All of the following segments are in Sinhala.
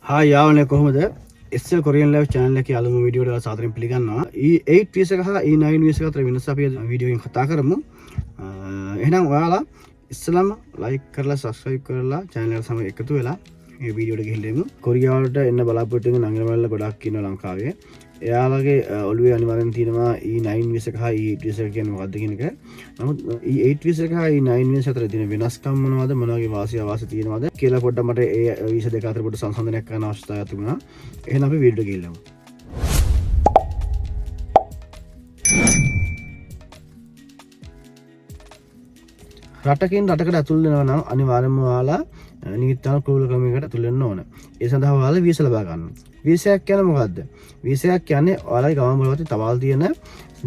හා යාවනේ කොහොමද SL කොරියන් ලයිව් channel එකේ අලුත්ම වීඩියෝ එකකට සාදරයෙන් පිළිගන්නවා. E8 වීස එක හා E9 වීස එක අතර වෙනස අපි වීඩියෝ එකෙන් කතා කරමු. එහෙනම් ඔයාලා ඉස්සලම like කරලා subscribe කරලා channel එකට සමග එකතු වෙලා මේ වීඩියෝ එකට ගිහින් දෙමු. කොරියාවට එන්න බලාපොරොත්තු වෙන නංගිනවල ගොඩක් ඉන්නවා ලංකාවේ. එයාලගේ ඔළුවේ අනිවාර්යෙන් තියෙනවා E9 වීස එක හා E8 වීස එක කියන්නේ මොකක්ද කියන එක. නමුත් E8 වීස එක හා E9 වීස අතර තියෙන වෙනස්කම් මොනවද, මොන වගේ වාසිය අවාසි තියෙනවද කියලා පොඩ්ඩක් මට ඒ වීස දෙක අතර පොඩ්ඩක් සංසන්දනයක් කරන්න අවශ්‍යතාවයක් තිබුණා. එහෙනම් අපි වීඩියෝ එකට ගිහින් රටකින් රටකට ඇතුල් වෙනවා නම් අනිවාර්යයෙන්ම ඔයාලා නීතිඥ ක්‍රූල ක්‍රමයකට ඇතුල් වෙන්න ඕන. ඒ සඳහා ඔයාලා වීසා ලබා ගන්න. වීසාවක් කියන්නේ මොකද්ද? වීසාවක් කියන්නේ ඔයාලගේ ගමන් බලපත්‍රයේ තවල් තියෙන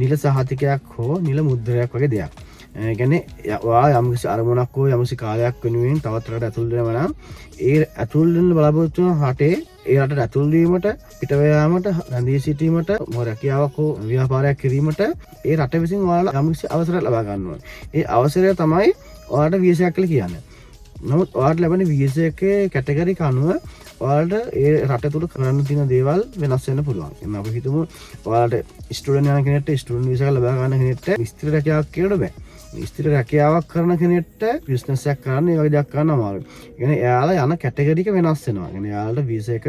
නිල සහතිකයක් හෝ නිල මුද්‍රණයක් වගේ දෙයක්. ඒ කියන්නේ ඔයා යම්කිසි අරමුණක් හෝ යම්කිසි කාලයක් වෙනුවෙන් තවත් රටකට ඇතුල් වෙනවා නම් ඒ ඇතුල් වෙන බලාපොරොත්තු වෙන රටේ ඒ රටට ඇතුල් වීමට පිට යාමට රැඳී සිටීමට රැකියාවක් හෝ ව්‍යාපාරයක් කිරීමට ඒ රට විසින් ඔයාලා යම්කිසි අවසරයක් ලබා ගන්න ඕනේ. ඒ අවසරය තමයි ඔයාලට වීසාවක් කියලා කියන්නේ. නමුත් ඔයාලට ලැබෙන වීසා එකේ කැටගරි කනුව ඔයාලට ඒ රට තුල කරන්න තියෙන දේවල් වෙනස් වෙන්න පුළුවන්. එහෙනම් අපි හිතමු ඔයාලට ස්ටුඩන්ට් යන කෙනෙක්ට ස්ටුඩන්ට් වීසා එක ලබා ගන්න කෙනෙක්ට ස්ථිර රැකියාවක් කියන්න බෑ. ස්ථිර රැකියාවක් කරන කෙනෙක්ට බිස්නස් එකක් කරන්න ඒ වගේ දෙයක් කරන්න අමාරුයි. ඒ කියන්නේ එයාලා යන කැටගරි එක වෙනස් වෙනවා. ඒ කියන්නේ එයාලට වීසා එක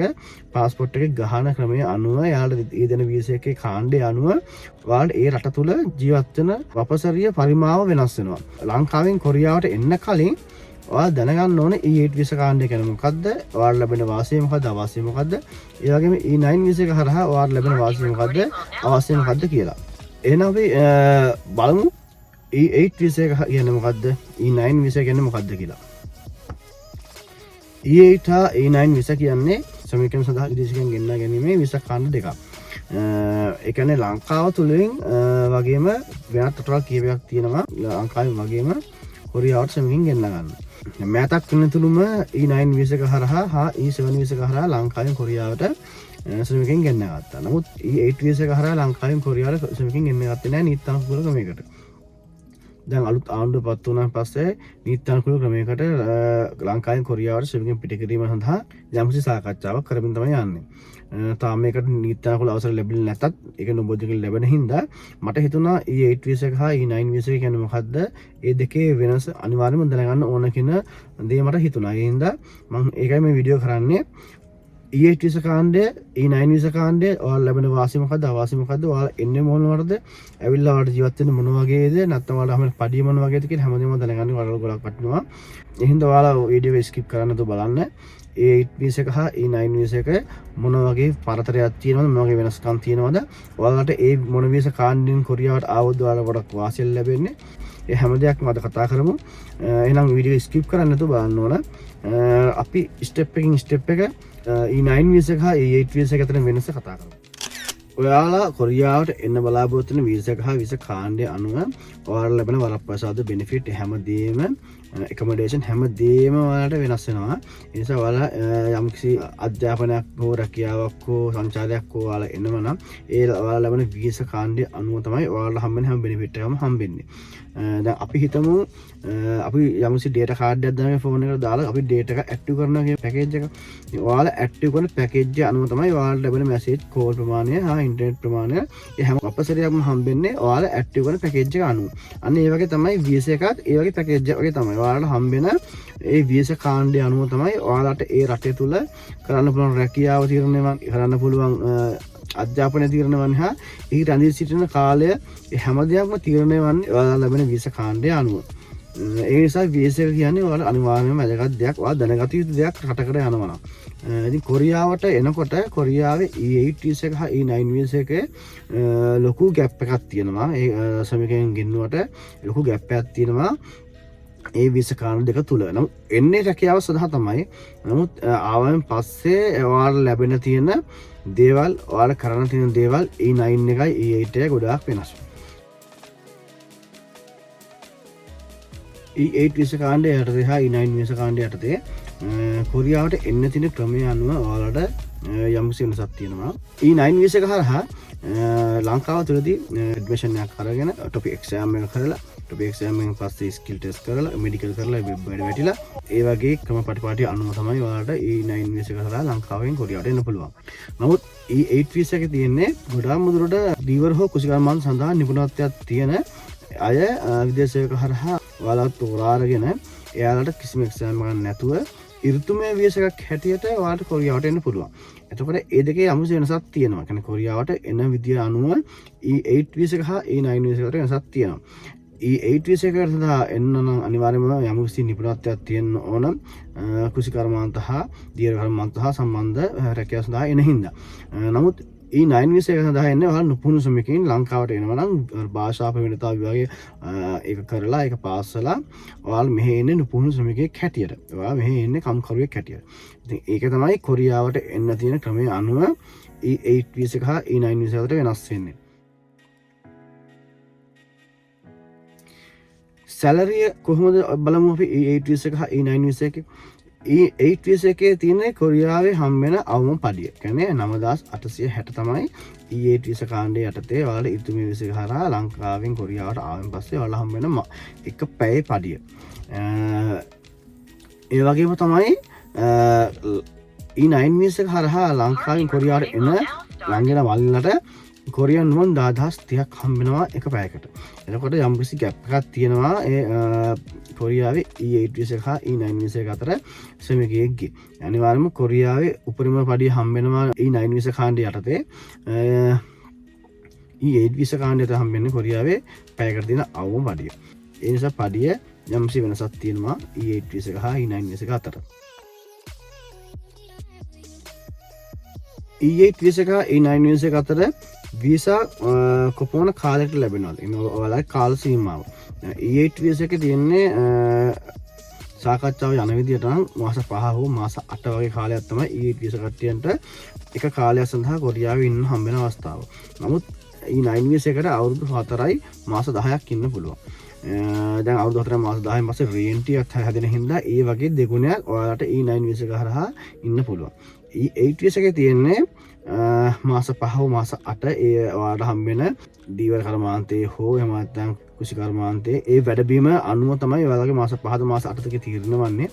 પાස්පෝර්ට් එකේ ගහන ක්‍රමයේ අනුව එයාලට ඒ දෙන වීසා එකේ කාණ්ඩයේ අනුව ඔයාලට ඒ රට තුල ජීවත් වෙන වපසරිය පරිමාව වෙනස් වෙනවා. ලංකාවෙන් කොරියාවට එන්න කලින් ඔයාලා දැනගන්න ඕනේ E8 වීසා කාණ්ඩය කියන්නේ මොකද්ද? ඔයාලට ලැබෙන වාසිය මොකද්ද? අවාසිය මොකද්ද? ඒ වගේම E9 වීසා එක හරහා ඔයාලට ලැබෙන වාසිය මොකද්ද? අවාසිය මොකද්ද කියලා. එහෙනම් අපි බලමු E8 වීසා එක කියන්නේ මොකද්ද? E9 වීසා කියන්නේ මොකද්ද කියලා. E8 හා E9 වීසා කියන්නේ ශ්‍රමිකයන් සඳහා විදේශිකයන් ගෙන්වා ගැනීමේ වීසා කාණ්ඩ දෙකක්. ඒ කියන්නේ ලංකාව තුලින් වගේම වෙනත් රටවල් කීපයක් තියෙනවා. ලංකාවේ වගේම කොරියාවට ශ්‍රමිකයන් ගෙන්වා ගන්න. මෑතක් වෙන තුරුම E9 වීසා එක හරහා හා E7 වීසා එක හරහා ලංකාවෙන් කොරියාවට ශ්‍රමිකයන් ගෙන්වා ගත්තා. නමුත් E8 වීසා එක හරහා ලංකාවෙන් කොරියාවට ශ්‍රමිකයන් ගෙන්වා ගත්තේ නැහැ නීති අනුකූල ක්‍රමයකට. දැන් අලුත් ආණ්ඩුව පත් වුණාන් පස්සේ නීති අනුකූල ක්‍රමයකට ලංකාවෙන් කොරියාවට ශ්‍රමිකයන් පිට කිරීම සඳහා යම්කිසි සාකච්ඡාවක් කරමින් තමයි යන්නේ. තාම මේකට නීති අනුකූල අවසර ලැබෙන්නේ නැතත් ඒක නොබෝධිකව ලැබෙන හින්දා මට හිතුණා E8 වීසා එක හා E9 වීසා එක කියන්නේ මොකද්ද? ඒ දෙකේ වෙනස අනිවාර්යයෙන්ම දැනගන්න ඕන කියන දේ මට හිතුණා. ඒ හින්දා මම ඒකයි මේ වීඩියෝ කරන්නේ. E8 වීසා කාණ්ඩය E9 වීසා කාණ්ඩය ඔයාලා ලැබෙන වාසිය මොකද්ද? අවාසිය මොකද්ද? ඔයාලා එන්නේ මොන වටද? ඇවිල්ලා ඔයාලට ජීවත් වෙන්න මොන වගේද? නැත්නම් ඔයාලා හැම පඩිය මොන වගේද කියලා හැමදේම දැනගන්න ඔයාලා ගොඩක් වටිනවා. ඒ හින්දා ඔයාලා වීඩියෝ එක ස්කිප් කරන්න නැතුව බලන්න. E8 වීසා එක හා E9 වීසා එක මොන වගේ පරතරයක් තියෙනවද? මොන වගේ වෙනස්කම් තියෙනවද? ඔයාලට ඒ මොන වීසා කාණ්ඩයෙන් කොරියාවට ආවොත් ඔයාලා ගොඩක් වාසිය ලැබෙන්නේ. ඒ හැම දෙයක්ම අද කතා කරමු. එහෙනම් වීඩියෝ ස්කිප් කරන්න නැතුව බලන්න ඕන. අපි ස්ටෙප් එකකින් ස්ටෙප් එක E9 වීසා එක හා E8 වීසා එක අතර වෙනස කතා කරමු. ඔයාලා කොරියාවට එන්න බලාපොරොත්තු වෙන වීසා එක හා වීසා කාණ්ඩය අනුව ඔයාලට ලැබෙන වරප්‍රසාද බෙනිෆිට් හැමදේම accommodation හැමදේම ඔයාලට වෙනස් වෙනවා. ඒ නිසා ඔයාලා යම්කිසි අධ්‍යාපනයක් හෝ රැකියාවක් හෝ සංචාරයක් හෝ ඔයාලා එනවා නම් ඒ ඔයාලා ලැබෙන වීසා කාණ්ඩය අනුව තමයි ඔයාලට හම්බෙන හැම බෙනිෆිට් එකම හම්බෙන්නේ. දැන් අපි හිතමු අපි යම්කිසි data card එකක් දාගෙන ෆෝන් එකට දාලා අපි data එක active කරනවා කියන package එක. ඔයාලා active කරන package එක අනුව තමයි ඔයාලට ලැබෙන message call ප්‍රමාණය හා internet ප්‍රමාණය ඒ හැම අපසරියක්ම හම්බෙන්නේ ඔයාලා active කරන package එක අනුව. අන්න ඒ වගේ තමයි වීසා එකත් ඒ වගේ package එක වගේ තමයි. ඔයාලට හම්බෙන ඒ වීසා කාණ්ඩය අනුව තමයි ඔයාලට ඒ රටේ තුල කරන්න පුළුවන් රැකියාව තීරණය කරන්න පුළුවන් අධ්‍යාපනය තීරණය වන්නේ හා ඒ රැඳී සිටින කාලය හැම දෙයක්ම තීරණය වන්නේ ඔයාලා ලැබෙන වීසා කාණ්ඩය අනුව. ඒ නිසා වීසා එක කියන්නේ ඔයාලා අනිවාර්යයෙන්ම වැදගත් දෙයක්. ඔයා දැනගත යුතු දෙයක් රටකට යනවා නම්. ඉතින් කොරියාවට එනකොට කොරියාවේ E8 වීසා එක හා E9 වීසා එකේ ලොකු ગેප් එකක් තියෙනවා. ඒ ශ්‍රමිකයන් ගෙන්නුවට ලොකු ગેප් එකක් තියෙනවා. ඒ වීසා කාණ්ඩ දෙක තුල. නමුත් එන්නේ රැකියාව සඳහා තමයි. නමුත් ආවම පස්සේ ඔයාලට ලැබෙන තියෙන දේවල් ඔයාලා කරන්න තියෙන දේවල් E9 එකයි E8 එකයි ගොඩාක් වෙනස්. E8 වීසා කාණ්ඩය යටතේ හා E9 වීසා කාණ්ඩය යටතේ කොරියාවට එන්න තියෙන ක්‍රමය අනුව ඔයාලට යම්කිසි වෙනසක් තියෙනවා. E9 වීසා එක හරහා ලංකාව තුළදී ඇඩ්මිෂන් එකක් අරගෙන ටොපික් එක්සෑම් එක කරලා ටොපික් එක්සෑම් එකෙන් පස්සේ ස්කිල් ටෙස්ට් කරලා මෙඩිකල් කරලා වැඩ වැටිලා ඒ වගේ ක්‍රම පටිපාටි අනුව තමයි ඔයාලට E9 වීසා එක හරහා ලංකාවෙන් කොරියාවට එන්න පුළුවන්. නමුත් E8 වීසා එකේ තියෙන්නේ ගොඩාක් දුරට දීවර හෝ කුසීකර්මාන්ත සඳහා නිපුණත්වයක් තියෙන අය විදේශයක හරහා ඔයාලා තෝරාගෙන එයාලට කිසිම එක්සෑම් එකක් නැතුව ඍතුමය වීසා එකක් හැටියට ඔයාලට කොරියාවට එන්න පුළුවන්. එතකොට ඒ දෙකේ යම්කිසි වෙනසක් තියෙනවා. ඒ කියන්නේ කොරියාවට එන විදිය අනුව E8 වීසා එක හා E9 වීසා එකට වෙනසක් තියෙනවා. E8 වීසා එකට සඳහා එන්න නම් අනිවාර්යයෙන්ම යම්කිසි නිපුණත්වයක් තියෙන්න ඕන. කුසීකර්මාන්ත හා දීර්ඝ කර්මාන්ත හා සම්බන්ධ රැකියාව සඳහා එන හින්දා. නමුත් E9 වීසා එක සඳහා එන්නේ ඔයාලා නුපුහුණු ශ්‍රමිකයින් ලංකාවට එනවා නම් භාෂා ප්‍රවීණතාව විභාගය ඒක කරලා ඒක පාස් වෙලා ඔයාලා මෙහෙ එන්නේ නුපුහුණු ශ්‍රමිකයෙක් හැටියට. ඔයාලා මෙහෙ එන්නේ කම්කරුවෙක් හැටියට. ඉතින් ඒක තමයි කොරියාවට එන්න තියෙන ක්‍රමය අනුව E8 වීසා එක හා E9 වීසා එකට වෙනස් වෙන්නේ. සැලරිය කොහොමද බලමු අපි E8 වීසා එක හා E9 වීසා එකේ. E8 වීසා එකේ තියෙන කොරියාවේ හම් වෙන අවම පඩිය. කියන්නේ 9860 තමයි E8 වීසා කාණ්ඩයේ යටතේ ඔයාලා ඍතුමය වීසා එක හරහා ලංකාවෙන් කොරියාවට ආවෙන් පස්සේ ඔයාලා හම් වෙන එක පැයේ පඩිය. ඒ වගේම තමයි E9 වීසා එක හරහා ලංකාවෙන් කොරියාවට එන ළඟින වල්ලට කොරියන් නුවන් 10030ක් හම් වෙනවා එක පැයකට. එතකොට යම්කිසි ගැප් එකක් තියෙනවා ඒ කොරියාවේ E8 වීසා එක හා E9 වීසා එක අතර ශ්‍රමිකයෙක්ගේ. අනිවාර්යයෙන්ම කොරියාවේ උපරිම පඩිය හම් වෙනවා E9 වීසා කාණ්ඩය යටතේ. E8 වීසා කාණ්ඩයට හම් වෙන්නේ කොරියාවේ පැයකට තියෙන අවම පඩිය. ඒ නිසා පඩිය යම්කිසි වෙනසක් තියෙනවා E8 වීසා එක හා E9 වීසා එක අතර. E8 වීසා එක හා E9 වීසා එක අතර වීසා කොපමණ කාලයකට ලැබෙනවද? ඔයාලගේ කාල සීමාව. E8 වීසා එකේ තියෙන්නේ සාකච්ඡාව යන විදිහට නම් මාස 5 හෝ මාස 8 වගේ කාලයක් තමයි E8 වීසා කට්ටියන්ට එක කාලයක් සඳහා කොරියාවේ ඉන්න හම්බ වෙන අවස්ථාව. නමුත් E9 වීසා එකට අවුරුදු 4යි මාස 10ක් ඉන්න පුළුවන්. දැන් අවුරුදු 4 මාස 10න් පස්සේ රෙන්ට් එකක් හැදෙන හින්දා ඒ වගේ දෙගුණයක් ඔයාලට E9 වීසා එක හරහා ඉන්න පුළුවන්. E8 වීසා එකේ තියෙන්නේ මාස 5 හෝ මාස 8 ඒ ඔයාලට හම්බ වෙන දීවර කර්මාන්තයේ හෝ එහෙම නැත්නම් කුසීකර්මාන්තයේ ඒ වැඩබීම අනුව තමයි ඔයාලගේ මාස 5ද මාස 8ද කේ තීරණය වන්නේ.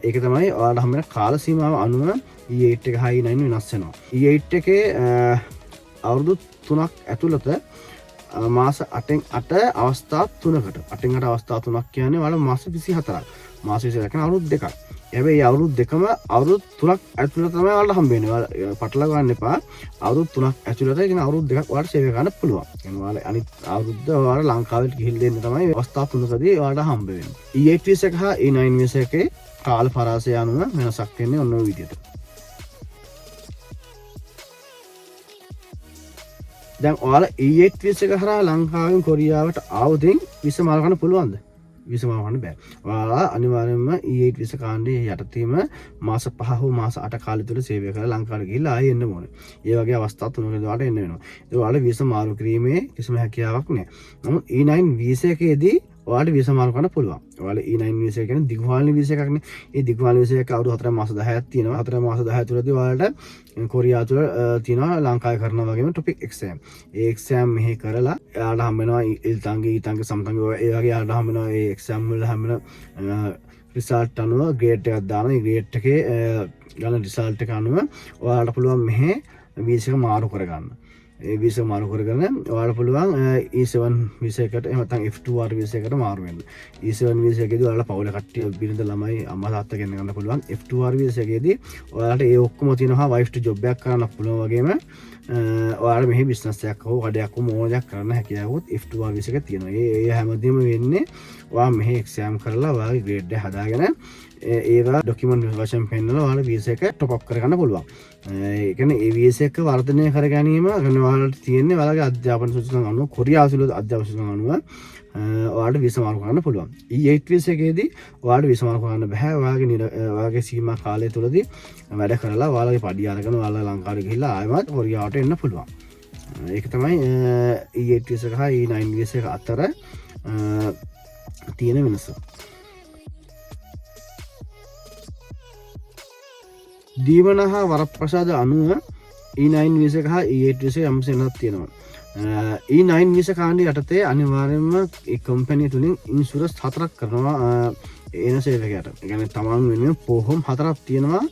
ඒක තමයි ඔයාලට හම්බ වෙන කාල සීමාව අනුව E8 එක හා E9 වෙනස් වෙනවා. E8 එකේ අවුරුදු 3ක් ඇතුළත මාස 8න් 8 අවස්ථා 3කට 8න් 8 අවස්ථා 3ක් කියන්නේ ඔයාලා මාස 24ක්. මාස 24 කියන්නේ අවුරුදු 2ක්. හැබැයි අවුරුදු දෙකම අවුරුදු 3ක් ඇතුළත තමයි ඔයාලට හම්බ වෙන්නේ. ඔයාලා පටල ගන්න එපා. අවුරුදු 3ක් ඇතුළත කියන අවුරුදු 2ක් ඔයාලට සේවය ගන්න පුළුවන්. يعني ඔයාලා අනිත් අවුරුද්ද ඔයාලා ලංකාවට ගිහින් දෙන්න තමයි අවස්ථා 3කදී ඔයාලට හම්බ වෙන්නේ. E8 වීසා එක හා E9 වීසා එකේ කාල පරාසය අනුව වෙනසක් වෙන්නේ ඔන්න ඔය විදිහට. දැන් ඔයාලා E8 වීසා එක හරහා ලංකාවෙන් කොරියාවට ආවොතින් වීසා මාරු කරන්න පුළුවන්ද? වීසා මාරු කරන්න බෑ. ඔයාලා අනිවාර්යයෙන්ම E8 වීසා කාණ්ඩයේ යටතේම මාස 5 හෝ මාස 8 කාලය තුල සේවය කරලා ලංකාවට ගිහිල්ලා ආයෙ එන්න ඕනේ. ඒ වගේ අවස්ථා 3කදී ඔයාලට එන්න වෙනවා. ඒක ඔයාලා වීසා මාරු කිරීමේ කිසිම හැකියාවක් නැහැ. නමුත් E9 වීසා එකේදී ඔයාලට වීසා මාරු කරන්න පුළුවන්. ඔයාලා E9 වීසා එක කියන්නේ දිගුහාලි වීසා එකක්නේ. ඒ දිගුහාලි වීසා එක අවුරුදු 4 මාස 10ක් තියෙනවා. 4 මාස 10 තුලදී ඔයාලට කොරියාව තුළ තියෙනවා ලංකාවේ කරනවා වගේම ටොපික් එක්සෑම්. ඒ එක්සෑම් මෙහෙ කරලා එයාලට හම්බ වෙනවා ඉල්තංගේ ඊතංගේ සම්තංගේ ඒ වගේ එයාලට හම්බ වෙනවා ඒ එක්සෑම් වල හම්බ වෙන රිසල්ට් අනුව ග්‍රේඩ් එකක් දානවා. ඒ ග්‍රේඩ් එකේ ගන්න රිසල්ට් එක අනුව ඔයාලට පුළුවන් මෙහෙ වීසා එක මාරු කරගන්න. ඒ වීසා මාරු කරගෙන ඔයාලට පුළුවන් E7 වීසා එකට එහෙම නැත්නම් F2R වීසා එකට මාරු වෙන්න. E7 වීසා එකේදී ඔයාලා පවුල කට්ටිය බිරිඳ ළමයි අම්මා තාත්තා ගෙන්න ගන්න පුළුවන්. F2R වීසා එකේදී ඔයාලට ඒ ඔක්කොම තියෙනවා වයිෆ් ටු ජොබ් එකක් කරන්න පුළුවන් වගේම ඔයාලට මෙහි බිස්නස් එකක් හෝ වැඩක් හෝ මොනවදයක් කරන්න හැකියාවොත් F2R වීසා එක තියෙනවා. ඒ හැමදේම වෙන්නේ ඔයා මෙහි එක්සෑම් කරලා ඔයාලගේ ග්‍රේඩ් එක හදාගෙන ඒවා ඩොකියුමන්ට් වශයෙන් පෙන්නලා ඔයාලා වීසා එක টොප් අප් කරගන්න පුළුවන්. ඒ කියන්නේ ඒ වීසා එක වර්ධනය කර ගැනීම ඔයාලට තියෙන්නේ ඔයාලගේ අධ්‍යාපන සූචිකාංග අනුව කොරියාව තුළ අධ්‍යාපන සූචිකාංග අනුව ඔයාලට වීසා මාරු කරන්න පුළුවන්. E8 වීසා එකේදී ඔයාලට වීසා මාරු කරන්න බෑ. ඔයාලගේ සීමා කාලය තුළදී වැඩ කරලා ඔයාලගේ පඩිය අරගෙන ඔයාලා ලංකාවට ගිහිල්ලා ආයෙමත් කොරියාවට එන්න පුළුවන්. ඒක තමයි E8 වීසා එක හා E9 වීසා එක අතර තියෙන වෙනස. දීවන හා වරප්‍රසාද අනුව E9 වීසා එක හා E8 වීසා යම්සි වෙනසක් තියෙනවා. E9 වීසා කාණ්ඩය යටතේ අනිවාර්යයෙන්ම ඒ කම්පැනි තුලින් ඉන්ෂුරන්ස් 4ක් කරනවා එන සේවකයාට. ඒ කියන්නේ තමන් වෙනුවෙන් පොහොම 4ක් තියෙනවා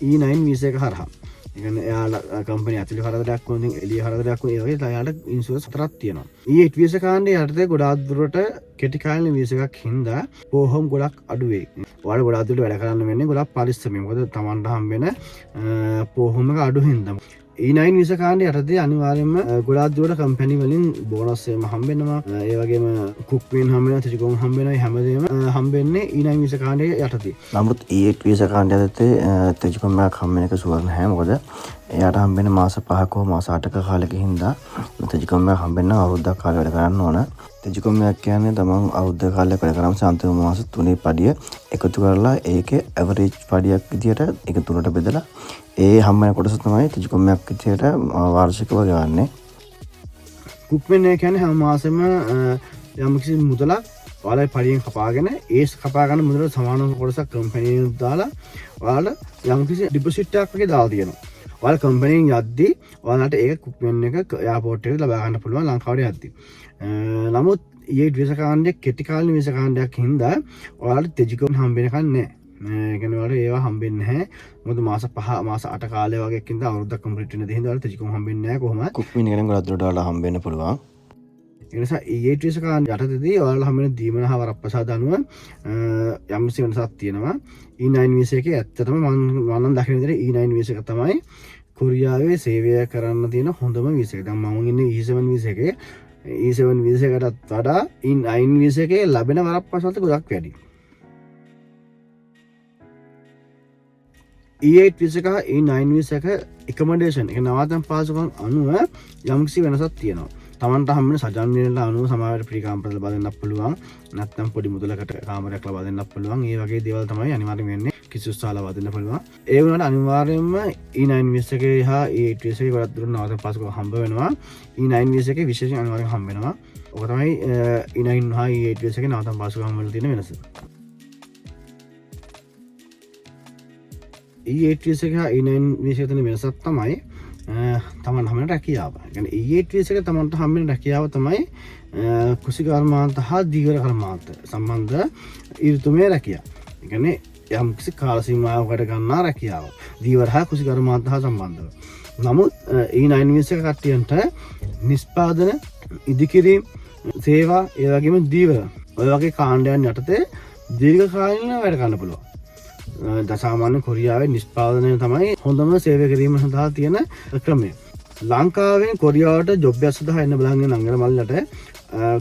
E9 වීසා එක හරහා. ඒ කියන්නේ එයාලා කම්පැනි ඇතුලේ කරදරයක් වුණොත් එළිය කරදරයක් වුණොත් ඒ වගේ එයාලට ඉන්ෂුරන්ස් 4ක් තියෙනවා. E8 වීසා කාණ්ඩය යටතේ ගොඩාක් දුරට කෙටි කාලින වීසා එකක් හින්දා පොහොම ගොඩක් අඩු වෙයි. ඔයාලා ගොඩාක් දුරට වැඩ කරන්න වෙන්නේ ගොඩක් පරිස්සමෙන්. මොකද තමන්ට හම්බෙන පොහොම එක අඩු හින්දා. E9 වීසා කාණ්ඩය යටතේ අනිවාර්යයෙන්ම ගොඩාක් දුරට කම්පැනි වලින් බෝනස් එකම හම්බෙනවා. ඒ වගේම කුක්වෙන් හම්බෙනවා, තිජිකොම් හම්බෙනවා. මේ හැමදේම හම්බෙන්නේ E9 වීසා කාණ්ඩය යටතේ. නමුත් E8 වීසා කාණ්ඩය යටතේ තිජිකොම් එකක් හම්බෙන එක සුවර් නැහැ. මොකද එයාට හම්බෙන මාස 5ක හෝ මාස 8ක කාලෙක හින්දා තිජිකොම් එකක් හම්බෙන්න අවුරුද්දක් කාලෙ වැඩ කරන්න ඕන. තිජිකොම් එකක් කියන්නේ තමන් අවුරුද්ද කාලයක් වැඩ කරාම අන්තිම මාස 3 පඩිය එකතු කරලා ඒකේ ඇවරේජ් පඩියක් විදියට ඒක තුනට බෙදලා ඒ හම්බෙන කොටස තමයි තිජිකොම් එකක් විදියට වාර්ෂිකව ගන්නේ. කුක්මෙන් කියන්නේ හැම මාසෙම යම්කිසි මුදලක් ඔයාලගේ පඩියෙන් කපාගෙන ඒ කපා ගන්න මුදලට සමාන කොටසක් කම්පැනියෙන් දාලා ඔයාලට යම්කිසි ඩිපොසිට් එකක් වගේ දාලා තියෙනවා. ඔයාලා කම්පැනියෙන් යද්දී ඔයාලට ඒක කුක්මෙන් එක එයාපෝට් එකේ ලබා ගන්න පුළුවන් ලංකාවට යද්දී. නමුත් E8 වීසා කාණ්ඩය කෙටි කාලින වීසා කාණ්ඩයක් හින්දා ඔයාලට තිජිකොම් හම්බෙන්නකන් නැහැ. ඒ කියන්නේ ඔයාලට ඒවා හම්බෙන්නේ නැහැ. මොකද මාස 5 මාස 8 කාලය වගේ කින්ද අවුරුද්දක් කම්ප්ලීට් වෙන දේ හින්දා ඔයාලට තිජිකොම් හම්බෙන්නේ නැහැ කොහොමද? කුක්මින් එකෙන් ගොඩක් දුරට ඔයාලා හම්බෙන්න පුළුවන්. ඒ නිසා E8 වීසා කාණ්ඩය යටතේදී ඔයාලා හම්බෙන දීමන හා වරප්‍රසාද අනුව යම්කිසි වෙනසක් තියෙනවා. E9 වීසා එකේ ඇත්තටම මම නම් දකින විදිහට E9 වීසා එක තමයි කොරියාවේ සේවය කරන්න තියෙන හොඳම වීසා එක. දැන් මම ඉන්නේ E7 වීසා එකේ. E7 වීසා එකටත් වඩා E9 වීසා එකේ ලැබෙන වරප්‍රසාද ගොඩක් වැඩි. E8 වීසා එක හා E9 වීසා එක එකමඩේෂන් එක නවාතැන් පාසුකම් අනුව යම්කිසි වෙනසක් තියෙනවා. තමන්ට හම්බෙන සජන්වියට අනුව සමහරවිට ෆ්‍රී කාමරයක් ලබා දෙන්නත් පුළුවන්. නැත්නම් පොඩි මුදලකට කාමරයක් ලබා දෙන්නත් පුළුවන්. ඒ වගේ දේවල් තමයි අනිවාර්යයෙන් වෙන්නේ. කිසිස්සා ලබා දෙන්න පුළුවන්. ඒ වුණාට අනිවාර්යයෙන්ම E9 වීසා එකේ හා E8 වීසා එකේ ගොඩක් දුරට නවාතැන් පාසුකම් හම්බ වෙනවා. E9 වීසා එකේ විශේෂයෙන් අනිවාර්යයෙන් හම්බ වෙනවා. ඔක තමයි E9 හා E8 වීසා එකේ නවාතැන් පාසුකම් වල තියෙන වෙනස. E8 වීසා එක හා E9 වීසා එකේ තියෙන වෙනසක් තමයි තමන් හම්බෙන රැකියාව. ඒ කියන්නේ E8 වීසා එක තමන්ට හම්බෙන රැකියාව තමයි කුසිකර්මාන්ත හා දීර්ඝ කර්මාන්ත සම්බන්ධ ඍතුමය රැකියාව. ඒ කියන්නේ යම්කිසි කාල සීමාවකට ගන්නා රැකියාව. දීර්ඝ හා කුසිකර්මාන්ත හා සම්බන්ධව. නමුත් E9 වීසා එක කට්ටියන්ට නිෂ්පාදන, ඉදිකිරීම, සේවා, ඒ වගේම දීර්ඝ ඔය වගේ කාණ්ඩයන් යටතේ දීර්ඝ කාලීන වැඩ කරන්න පුළුවන්. දසාමාන්‍ය කොරියාවේ නිෂ්පාදනය තමයි හොඳම සේවය කිරීම සඳහා තියෙන ක්‍රමය. ලංකාවෙන් කොරියාවට ජොබ් එකක් සඳහා එන්න බලන් ඉන්න අංගන මල්ලට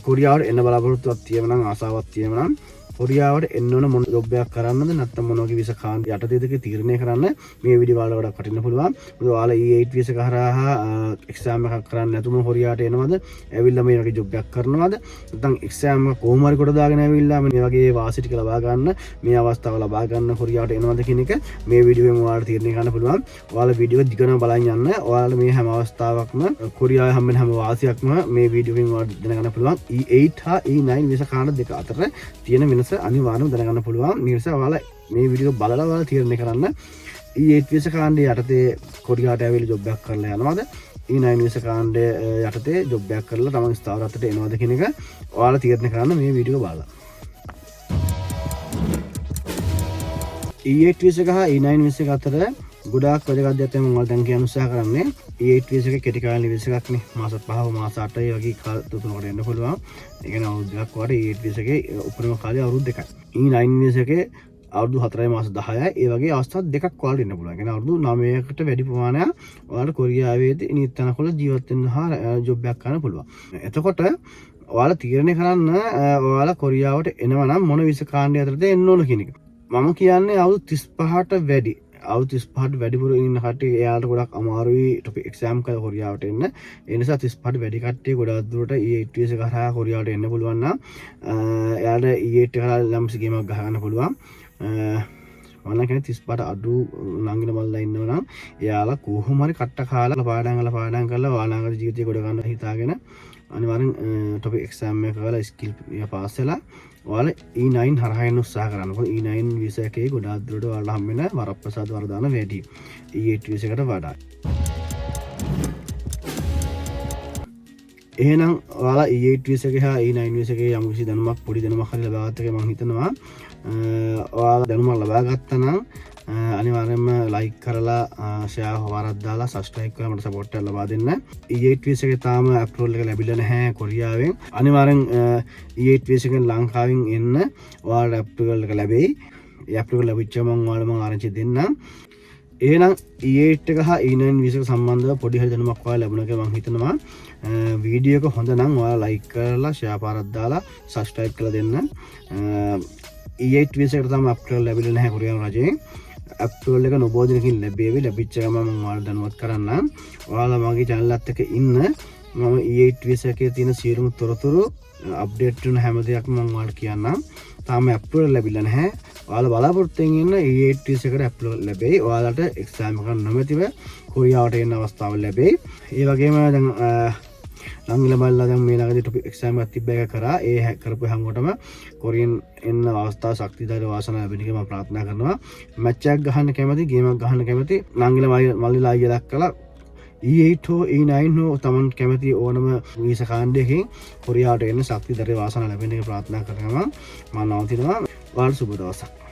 කොරියාවට එන්න බලාපොරොත්තුවක් තියෙනවා නම් ආසාවක් තියෙනවා නම් කොරියාවට එන්න ඕන මොන ජොබ් එකක් කරන්නද නැත්නම් මොන වගේ වීසා කාණ්ඩ යටතේද කියලා තීරණය කරන්න මේ වීඩියෝ වල වඩා වටින්න පුළුවන්. මොකද ඔයාලා E8 වීසා එක හරහා එක්සෑම් එකක් කරන්න නැතුම කොරියාවට එනවද? ඇවිල්ලා මේ වගේ ජොබ් එකක් කරනවද? නැත්නම් එක්සෑම් එක කොහොම හරි කොට දාගෙන ඇවිල්ලා මේ වගේ වාසි ටික ලබා ගන්න, මේ අවස්ථාව ලබා ගන්න කොරියාවට එනවද කියන එක මේ වීඩියෝෙන් ඔයාලට තීරණය කරන්න පුළුවන්. ඔයාලා වීඩියෝ එක දිගටම බලන් යන්න. ඔයාලා මේ හැම අවස්ථාවකම කොරියාවේ හම්බෙන හැම වාසියක්ම මේ වීඩියෝෙන් ඔයාලට දැනගන්න පුළුවන්. E8 හා E9 වීසා කාණ්ඩ දෙක අතර තියෙන වෙනස අනිවාර්යයෙන්ම දැනගන්න පුළුවන්. මේ නිසා ඔයාලා මේ වීඩියෝ බලලා ඔයාලා තීරණය කරන්න E8 වීසා කාණ්ඩය යටතේ කොරියාවට ඇවිල්ලා ජොබ් එකක් කරලා යනවද? E9 වීසා කාණ්ඩය යටතේ ජොබ් එකක් කරලා තමන් ස්ථාවර අතට එනවද කියන එක ඔයාලා තීරණය කරන්න මේ වීඩියෝ බලලා. E8 වීසා එක හා E9 වීසා එක අතර ගොඩාක් වැදගත් දෙයක් තමයි මම දැන් කියන්න උත්සාහ කරන්නේ. E8 වීසා එක කෙටි කාලින වීසා එකක් නේ. මාස 5 මාස 8 වගේ කාල තුනකට එන්න පුළුවන්. ඒ කියන්නේ අවුරුද්දක් වඩා E8 වීසා එකේ උපරිම කාලය අවුරුදු 2යි. E9 වීසා එකේ අවුරුදු 4යි මාස 10යි. ඒ වගේ අවස්ථා දෙකක් ඔයාලට ඉන්න පුළුවන්. ඒ කියන්නේ අවුරුදු 9කට වැඩි ප්‍රමාණයක් ඔයාලට කොරියාවේදී නිත් තැනකවල ජීවත් වෙන්න හා ජොබ් එකක් කරන්න පුළුවන්. එතකොට ඔයාලා තීරණය කරන්න ඔයාලා කොරියාවට එනවා නම් මොන වීසා කාණ්ඩය අතරද එන්න ඕන කියන එක. මම කියන්නේ අවුරුදු 35ට වැඩි අවුරුදු 35ට වැඩිපුර ඉන්න කට්ටිය එයාලට ගොඩක් අමාරුයි එක්සෑම් කරලා කොරියාවට එන්න. ඒ නිසා 35ට වැඩි කට්ටිය ගොඩක් දුරට E8 වීසා කරා කොරියාවට එන්න පුළුවන් නම් එයාලට E8 කරා ලම්සි ගේමක් ගහ ගන්න පුළුවන්. මම කියන්නේ 35ට අඩු නංගින මල්ලා ඉන්නවා නම් එයාලා කොහොම හරි කට්ට කාලා පාඩම් කරලා ඔයාලගේ ජීවිතය ගොඩ ගන්න හිතාගෙන අනිවාර්යෙන් ටොපික් එක්සෑම් එක කරලා ස්කිල් එක පාස් වෙලා ඔයාලා E9 හරහා යන්න උත්සාහ කරන්න. මොකද E9 වීසා එකේ ගොඩාක් දුරට ඔයාලට හම්බ වෙන වරප්‍රසාද වරදාන වැඩි E8 වීසා එකට වඩා. එහෙනම් ඔයාලා E8 වීසා එකේ හා E9 වීසා එකේ යම් කිසි දැනුමක් පොඩි දැනුමක් හරි ලබා ගත්ත එක මම හිතනවා. ඔයාලා දැනුමක් ලබා ගත්තා නම් අනිවාර්යයෙන්ම ලයික් කරලා ෂෙයා හොවරක් දාලා සබ්ස්ක්‍රයිබ් කරලා මට සපෝට් එකක් ලබා දෙන්න. E8 වීසා එකේ තාම අප්රූවල් එක ලැබිලා නැහැ කොරියාවෙන්. අනිවාර්යෙන් E8 වීසා එකෙන් ලංකාවෙන් එන්න ඔයාලට අප්රූවල් එක ලැබෙයි. ඒ අප්‍රූවල් ලැබිච්චම මම ආරංචි දෙන්නම්. එහෙනම් E8 එක හා E9 වීසා එක සම්බන්ධව පොඩි හරි දැනුමක් ඔයාලා ලැබුණා කියලා මම හිතනවා. වීඩියෝ එක හොඳ නම් ඔයාලා ලයික් කරලා ෂෙයා පාරක් දාලා සබ්ස්ක්‍රයිබ් කරලා දෙන්න. E8 වීසා එකට තාම අප්රූවල් ලැබිලා නැහැ කොරියානු රජයෙන්. අප්‍රූවල් එක නොබෝ දිනකින් ලැබෙවි. ලැබිච්ච ගමන් මම ඔයාලට දැනුවත් කරන්නම්. ඔයාලා මගේ channel එකත් එක්ක ඉන්න. මම E8 වීසා එකේ තියෙන සියලුම තොරතුරු අප්ඩේට් වෙන හැම දෙයක්ම මම ඔයාලට කියන්නම්. තාම අප්‍රූවල් ලැබිලා නැහැ. ඔයාලා බලාපොරොත්තු වෙන්න ඉන්න E8 වීසා එකට අප්රූවල් ලැබෙයි. ඔයාලට එක්සෑම් එක නොමැතිව කොරියාවට එන්න අවස්ථාව ලැබෙයි. ඒ වගේම දැන් නංගිලා බලලා දැන් මේ ළඟදී ටොපික් එක්සෑම් එකක් තිබ්බ එක කරා. ඒ කරපු හැමෝටම කොරියන් එන්න අවස්ථාව ශක්තිධාරී වාසනාව ලැබෙන එක මම ප්‍රාර්ථනා කරනවා. මැච් එකක් ගහන්න කැමති, ගේම් එකක් ගහන්න කැමති නංගිලා මල්ලිලා අයියා දක්කලා E8 හෝ E9 හෝ තමන් කැමති ඕනම වීසා කාණ්ඩයකින් කොරියාවට එන්න ශක්තිධාරී වාසනාව ලැබෙන එක ප්‍රාර්ථනා කරනවා. මම නවතිනවා. ඔයාලට සුබ දවසක්.